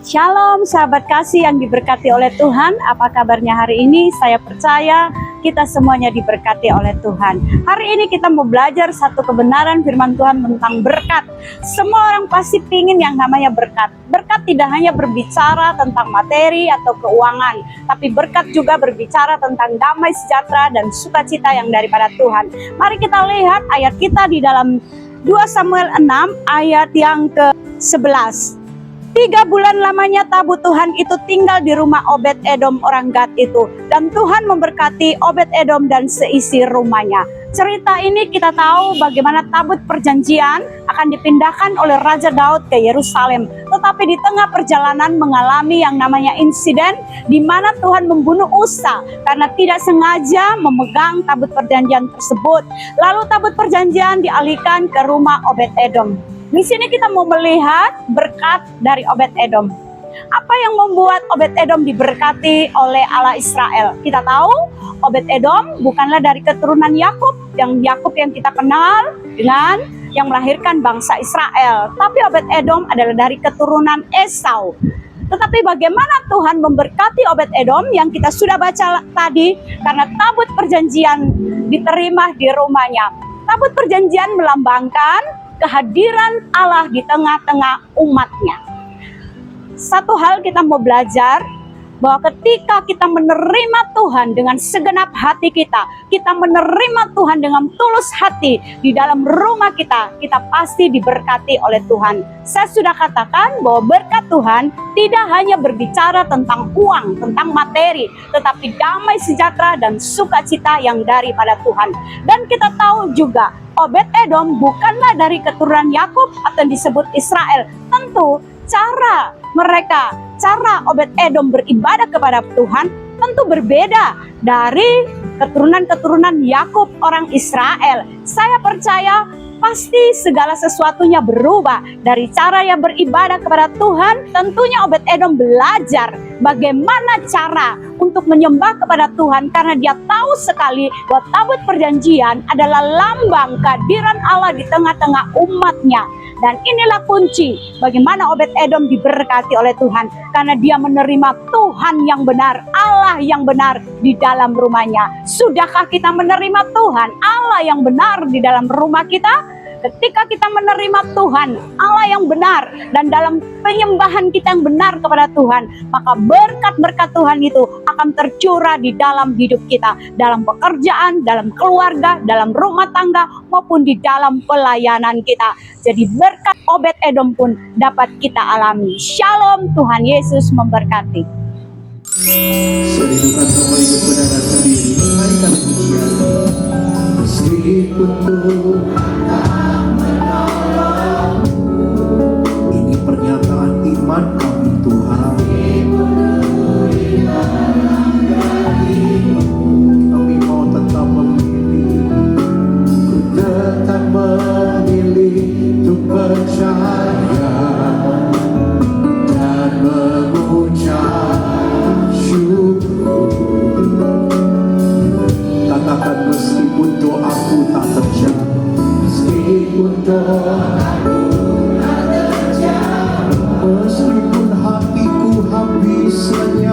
Shalom sahabat kasih yang diberkati oleh Tuhan. Apa kabarnya hari ini? Saya percaya kita semuanya diberkati oleh Tuhan. Hari ini kita mau belajar satu kebenaran firman Tuhan tentang berkat. Semua orang pasti pingin yang namanya berkat. Berkat tidak hanya berbicara tentang materi atau keuangan, tapi berkat juga berbicara tentang damai sejahtera dan sukacita yang daripada Tuhan. Mari kita lihat ayat kita di dalam 2 Samuel 6 ayat yang ke-11. 3 bulan lamanya tabut Tuhan itu tinggal di rumah Obed Edom orang Gad itu. Dan Tuhan memberkati Obed Edom dan seisi rumahnya. Cerita ini kita tahu bagaimana tabut perjanjian akan dipindahkan oleh Raja Daud ke Yerusalem. Tetapi di tengah perjalanan mengalami yang namanya insiden di mana Tuhan membunuh Usa karena tidak sengaja memegang tabut perjanjian tersebut. Lalu tabut perjanjian dialihkan ke rumah Obed Edom. Di sini kita mau melihat berkat dari Obed Edom. Apa yang membuat Obed Edom diberkati oleh Allah Israel? Kita tahu Obed Edom bukanlah dari keturunan Yakub yang kita kenal dengan yang melahirkan bangsa Israel. Tapi Obed Edom adalah dari keturunan Esau. Tetapi bagaimana Tuhan memberkati Obed Edom yang kita sudah baca tadi, karena tabut perjanjian diterima di rumahnya. Tabut perjanjian melambangkan kehadiran Allah di tengah-tengah umatnya. Satu hal kita mau belajar, bahwa ketika kita menerima Tuhan dengan segenap hati kita menerima Tuhan dengan tulus hati di dalam rumah kita pasti diberkati oleh Tuhan. Saya sudah katakan bahwa berkat Tuhan tidak hanya berbicara tentang uang, tentang materi, tetapi damai sejahtera dan sukacita yang daripada Tuhan. Dan kita tahu juga Obed Edom bukanlah dari keturunan Yakub atau disebut Israel. Tentu cara Obed Edom beribadah kepada Tuhan tentu berbeda dari keturunan-keturunan Yakub orang Israel. Saya percaya pasti segala sesuatunya berubah. Dari cara yang beribadah kepada Tuhan, tentunya Obed Edom belajar bagaimana cara untuk menyembah kepada Tuhan, karena dia tahu sekali bahwa tabut perjanjian adalah lambang kehadiran Allah di tengah-tengah umatnya. Dan inilah kunci bagaimana Obed Edom diberkati oleh Tuhan, karena dia menerima Tuhan yang benar, Allah yang benar di dalam rumahnya. Sudahkah kita menerima Tuhan, Allah yang benar di dalam rumah kita? Ketika kita menerima Tuhan, Allah yang benar, dan dalam penyembahan kita yang benar kepada Tuhan, maka berkat-berkat Tuhan itu akan tercurah di dalam hidup kita, dalam pekerjaan, dalam keluarga, dalam rumah tangga, maupun di dalam pelayanan kita. Jadi berkat Obed Edom pun dapat kita alami. Shalom, Tuhan Yesus memberkati. Sedidukan kembali kebenaran sendiri. Naikkan pujian. Meskipun ini pernyataan iman kami Tuhan. Kami mau tetap memilih, ku tetap memilih untuk percaya dan mengucap syukur. Katakan meskipun doaku tak terjawab, meskipun doaku tak terjawab, meskipun hatiku habis lenyap.